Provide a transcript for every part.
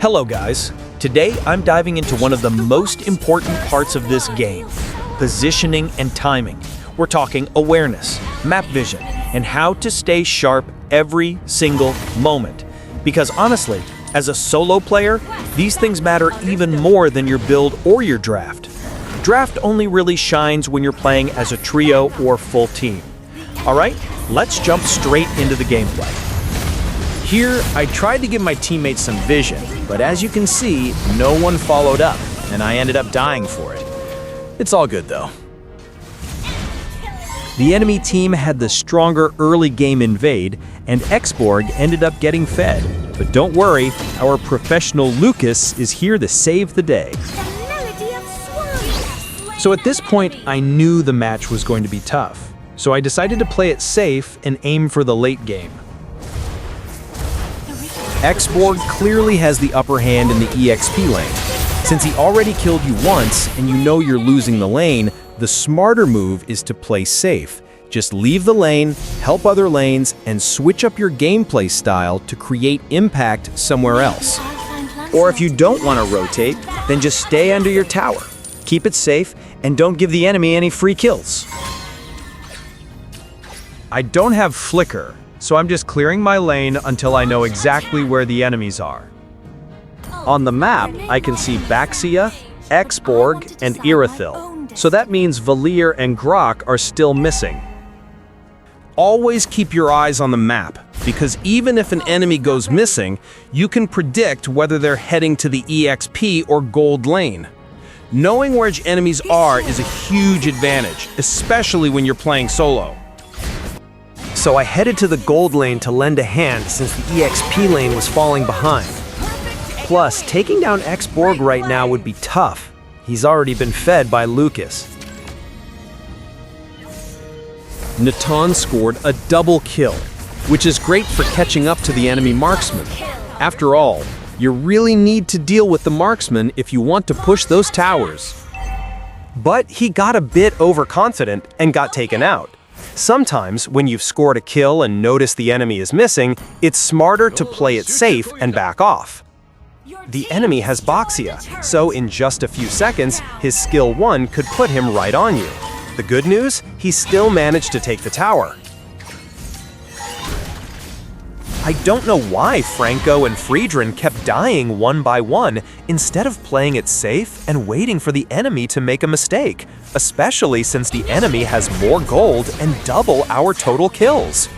Hello guys, today I'm diving into one of the most important parts of this game, positioning and timing. We're talking awareness, map vision, and how to stay sharp every single moment. Because honestly, as a solo player, these things matter even more than your build or your draft. Draft only really shines when you're playing as a trio or full team. Alright, let's jump straight into the gameplay. Here, I tried to give my teammates some vision, but as you can see, no one followed up, and I ended up dying for it. It's all good though. The enemy team had the stronger early game invade, and Xborg ended up getting fed. But don't worry, our professional Lucas is here to save the day. So at this point, I knew the match was going to be tough. So I decided to play it safe and aim for the late game. Xborg clearly has the upper hand in the EXP lane. Since he already killed you once and you know you're losing the lane, the smarter move is to play safe. Just leave the lane, help other lanes, and switch up your gameplay style to create impact somewhere else. Or if you don't want to rotate, then just stay under your tower. Keep it safe and don't give the enemy any free kills. I don't have flicker, so I'm just clearing my lane until I know exactly where the enemies are. On the map, I can see Baxia, Xborg, and Irithyll, so that means Valir and Grok are still missing. Always keep your eyes on the map, because even if an enemy goes missing, you can predict whether they're heading to the EXP or gold lane. Knowing where enemies are is a huge advantage, especially when you're playing solo. So I headed to the gold lane to lend a hand since the EXP lane was falling behind. Plus, taking down Xborg right now would be tough. He's already been fed by Lucas. Natan scored a double kill, which is great for catching up to the enemy marksman. After all, you really need to deal with the marksman if you want to push those towers. But he got a bit overconfident and got taken out. Sometimes, when you've scored a kill and notice the enemy is missing, it's smarter to play it safe and back off. The enemy has Baxia, so in just a few seconds, his skill 1 could put him right on you. The good news? He still managed to take the tower. I don't know why Franco and Friedrin kept dying one by one instead of playing it safe and waiting for the enemy to make a mistake, especially since the enemy has more gold and double our total kills.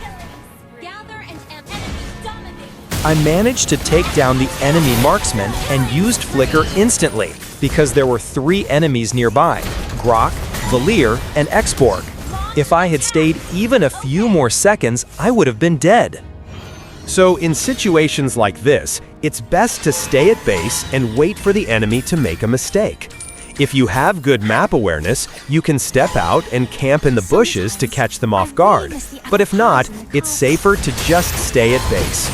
I managed to take down the enemy marksman and used flicker instantly because there were 3 enemies nearby, Grok, Valir, and Xborg. If I had stayed even a few more seconds, I would have been dead. So in situations like this, it's best to stay at base and wait for the enemy to make a mistake. If you have good map awareness, you can step out and camp in the bushes to catch them off guard. But if not, it's safer to just stay at base.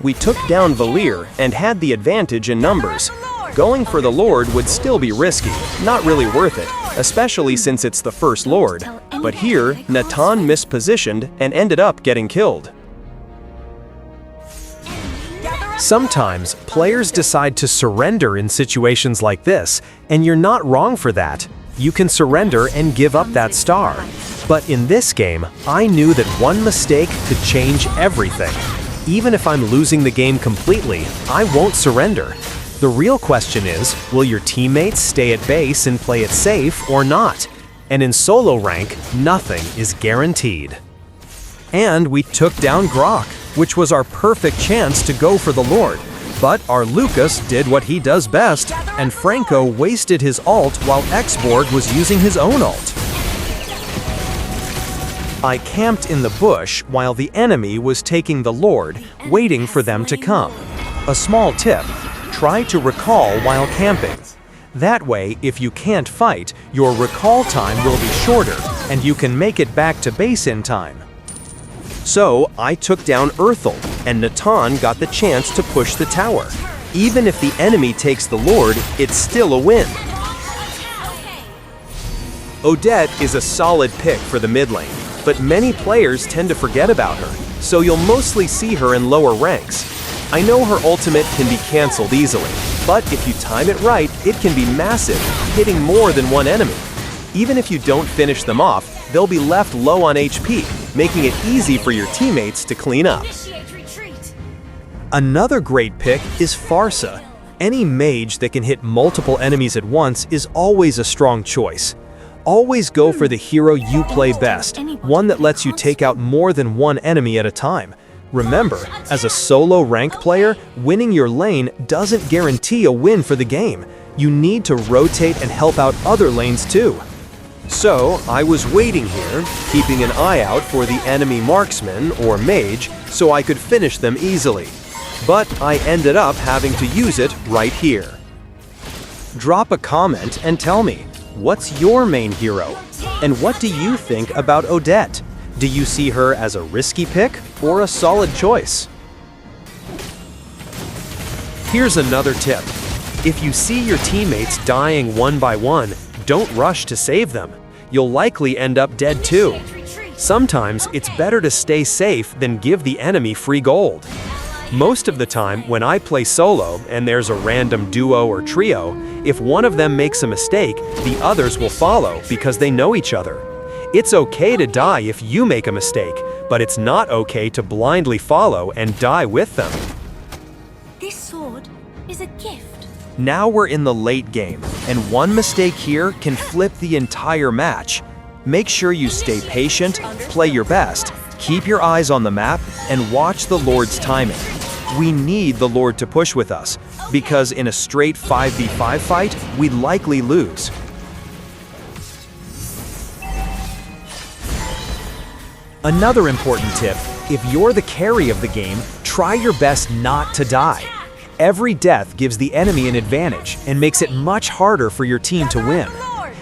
We took down Valir and had the advantage in numbers. Going for the Lord would still be risky, not really worth it, especially since it's the first Lord. But here, Natan mispositioned and ended up getting killed. Sometimes, players decide to surrender in situations like this, and you're not wrong for that. You can surrender and give up that star. But in this game, I knew that one mistake could change everything. Even if I'm losing the game completely, I won't surrender. The real question is, will your teammates stay at base and play it safe or not? And in solo rank, nothing is guaranteed. And we took down Grok, which was our perfect chance to go for the Lord. But our Lucas did what he does best, and Franco wasted his ult while Xborg was using his own ult. I camped in the bush while the enemy was taking the Lord, waiting for them to come. A small tip. Try to recall while camping. That way, if you can't fight, your recall time will be shorter, and you can make it back to base in time. So, I took down Irithyll, and Natan got the chance to push the tower. Even if the enemy takes the Lord, it's still a win. Odette is a solid pick for the mid lane, but many players tend to forget about her, so you'll mostly see her in lower ranks. I know her ultimate can be cancelled easily, but if you time it right, it can be massive, hitting more than one enemy. Even if you don't finish them off, they'll be left low on HP, making it easy for your teammates to clean up. Another great pick is Farsa. Any mage that can hit multiple enemies at once is always a strong choice. Always go for the hero you play best, one that lets you take out more than one enemy at a time. Remember, as a solo rank player, winning your lane doesn't guarantee a win for the game. You need to rotate and help out other lanes too. So, I was waiting here, keeping an eye out for the enemy marksman or mage so I could finish them easily. But I ended up having to use it right here. Drop a comment and tell me, what's your main hero? And what do you think about Odette? Do you see her as a risky pick or a solid choice? Here's another tip. If you see your teammates dying one by one, don't rush to save them. You'll likely end up dead too. Sometimes it's better to stay safe than give the enemy free gold. Most of the time, when I play solo and there's a random duo or trio, if one of them makes a mistake, the others will follow because they know each other. It's okay to die if you make a mistake, but it's not okay to blindly follow and die with them. This sword is a gift. Now we're in the late game, and one mistake here can flip the entire match. Make sure you stay patient, play your best, keep your eyes on the map, and watch the Lord's timing. We need the Lord to push with us, because in a straight 5v5 fight, we'd likely lose. Another important tip, if you're the carry of the game, try your best not to die. Every death gives the enemy an advantage and makes it much harder for your team to win.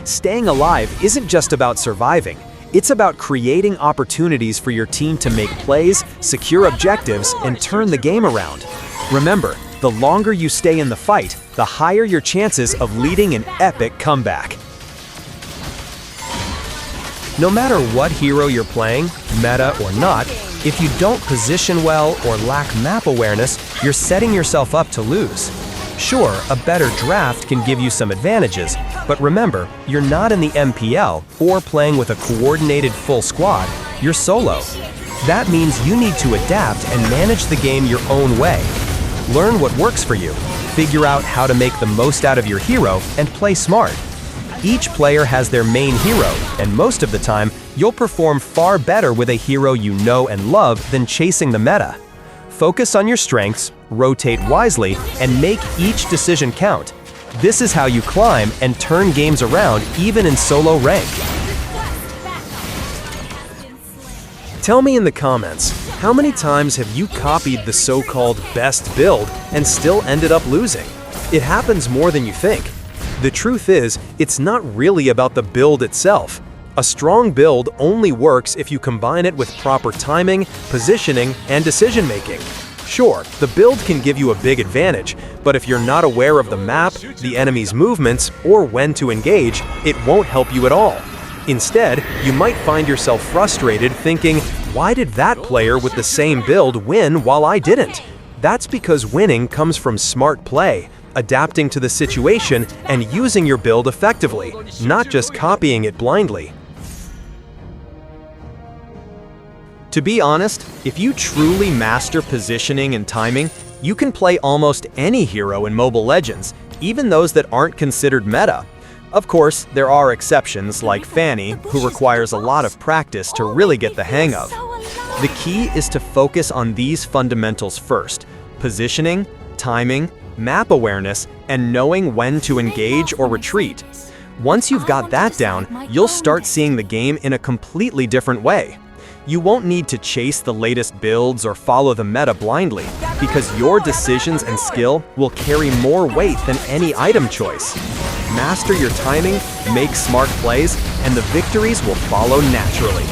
Staying alive isn't just about surviving. It's about creating opportunities for your team to make plays, secure objectives, and turn the game around. Remember, the longer you stay in the fight, the higher your chances of leading an epic comeback. No matter what hero you're playing, meta or not, if you don't position well or lack map awareness, you're setting yourself up to lose. Sure, a better draft can give you some advantages, but remember, you're not in the MPL or playing with a coordinated full squad, you're solo. That means you need to adapt and manage the game your own way. Learn what works for you, figure out how to make the most out of your hero, and play smart. Each player has their main hero, and most of the time, you'll perform far better with a hero you know and love than chasing the meta. Focus on your strengths, rotate wisely, and make each decision count. This is how you climb and turn games around even in solo rank. Tell me in the comments, how many times have you copied the so-called best build and still ended up losing? It happens more than you think. The truth is, it's not really about the build itself. A strong build only works if you combine it with proper timing, positioning, and decision-making. Sure, the build can give you a big advantage, but if you're not aware of the map, the enemy's movements, or when to engage, it won't help you at all. Instead, you might find yourself frustrated thinking, why did that player with the same build win while I didn't? That's because winning comes from smart play, adapting to the situation, and using your build effectively, not just copying it blindly. To be honest, if you truly master positioning and timing, you can play almost any hero in Mobile Legends, even those that aren't considered meta. Of course, there are exceptions like Fanny, who requires a lot of practice to really get the hang of. The key is to focus on these fundamentals first: positioning, timing, map awareness, and knowing when to engage or retreat. Once you've got that down, you'll start seeing the game in a completely different way. You won't need to chase the latest builds or follow the meta blindly, because your decisions and skill will carry more weight than any item choice. Master your timing, make smart plays, and the victories will follow naturally.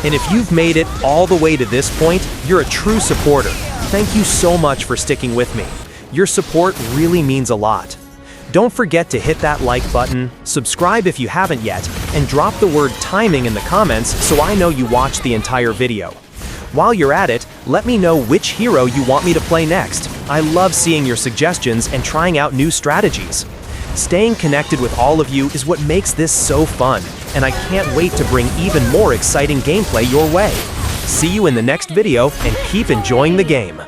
And if you've made it all the way to this point, you're a true supporter. Thank you so much for sticking with me. Your support really means a lot. Don't forget to hit that like button, subscribe if you haven't yet, and drop the word timing in the comments so I know you watched the entire video. While you're at it, let me know which hero you want me to play next. I love seeing your suggestions and trying out new strategies. Staying connected with all of you is what makes this so fun, and I can't wait to bring even more exciting gameplay your way. See you in the next video, and keep enjoying the game.